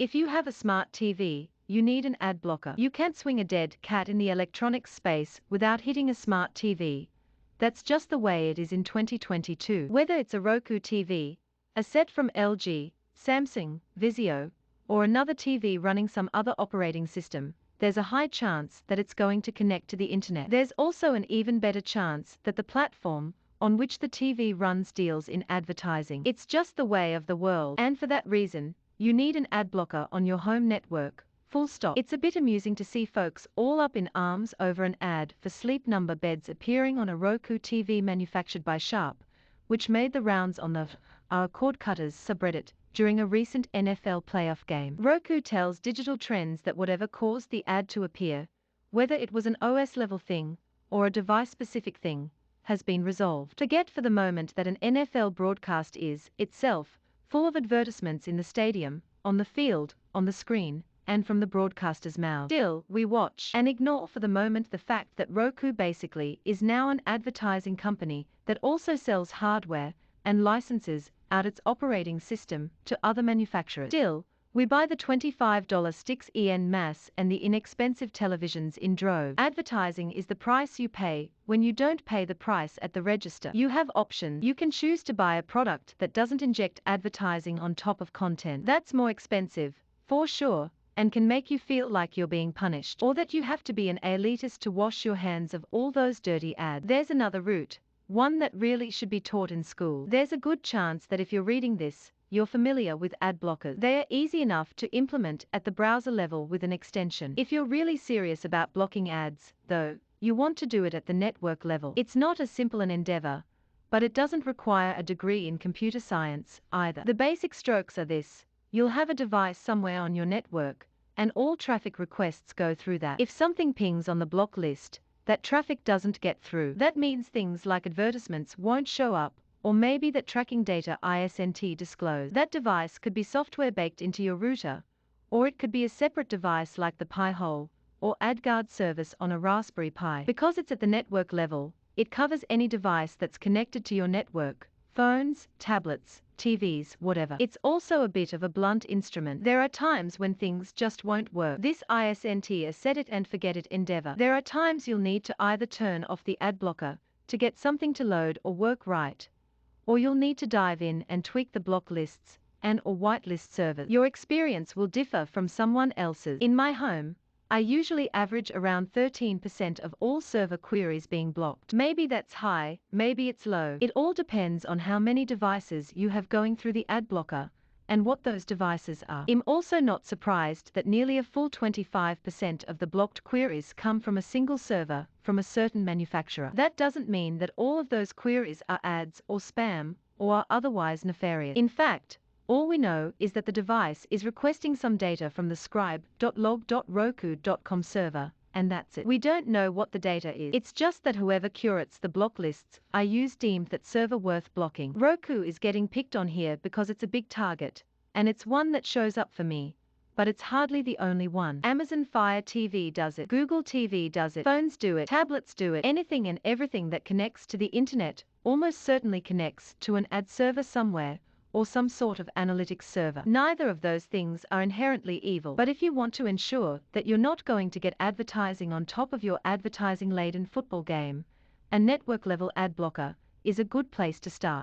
If you have a smart TV, you need an ad blocker. You can't swing a dead cat in the electronics space without hitting a smart TV. That's just the way it is in 2022. Whether it's a Roku TV, a set from LG, Samsung, Vizio, or another TV running some other operating system, there's a high chance that it's going to connect to the internet. There's also an even better chance that the platform on which the TV runs deals in advertising. It's just the way of the world. And for that reason, you need an ad blocker on your home network. Full stop. It's a bit amusing to see folks all up in arms over an ad for Sleep Number beds appearing on a Roku TV manufactured by Sharp, which made the rounds on the Our Cord Cutters subreddit during a recent NFL playoff game. Roku tells Digital Trends that whatever caused the ad to appear, whether it was an OS-level thing or a device-specific thing, has been resolved. Forget for the moment that an NFL broadcast is, itself, full of advertisements in the stadium, on the field, on the screen, and from the broadcaster's mouth. Still, we watch and ignore for the moment the fact that Roku basically is now an advertising company that also sells hardware and licenses out its operating system to other manufacturers. Still, we buy the $25 sticks en masse and the inexpensive televisions in droves. Advertising is the price you pay when you don't pay the price at the register. You have options. You can choose to buy a product that doesn't inject advertising on top of content. That's more expensive, for sure, and can make you feel like you're being punished, or that you have to be an elitist to wash your hands of all those dirty ads. There's another route, one that really should be taught in school. There's a good chance that if you're reading this, you're familiar with ad blockers. They are easy enough to implement at the browser level with an extension. If you're really serious about blocking ads, though, you want to do it at the network level. It's not as simple an endeavor, but it doesn't require a degree in computer science either. The basic strokes are this: you'll have a device somewhere on your network, and all traffic requests go through that. If something pings on the block list, that traffic doesn't get through. That means things like advertisements won't show up, or maybe that tracking data isn't disclosed. That device could be software baked into your router, or it could be a separate device like the Pi-hole or AdGuard service on a Raspberry Pi. Because it's at the network level, it covers any device that's connected to your network: phones, tablets, TVs, whatever. It's also a bit of a blunt instrument. There are times when things just won't work. This isn't a set it and forget it endeavor. There are times you'll need to either turn off the ad blocker to get something to load or work right, or you'll need to dive in and tweak the block lists and or whitelist servers. Your experience will differ from someone else's. In my home, I usually average around 13% of all server queries being blocked. Maybe that's high, maybe it's low. It all depends on how many devices you have going through the ad blocker and what those devices are. I'm also not surprised that nearly a full 25% of the blocked queries come from a single server from a certain manufacturer. That doesn't mean that all of those queries are ads or spam or are otherwise nefarious. In fact, all we know is that the device is requesting some data from the scribe.log.roku.com server, and that's it. We don't know what the data is. It's just that whoever curates the block lists I use deemed that server worth blocking. Roku is getting picked on here because it's a big target, and it's one that shows up for me, but it's hardly the only one. Amazon Fire TV does it. Google TV does it. Phones do it. Tablets do it. Anything and everything that connects to the internet almost certainly connects to an ad server somewhere, or some sort of analytics server. Neither of those things are inherently evil, but if you want to ensure that you're not going to get advertising on top of your advertising-laden football game, a network-level ad blocker is a good place to start.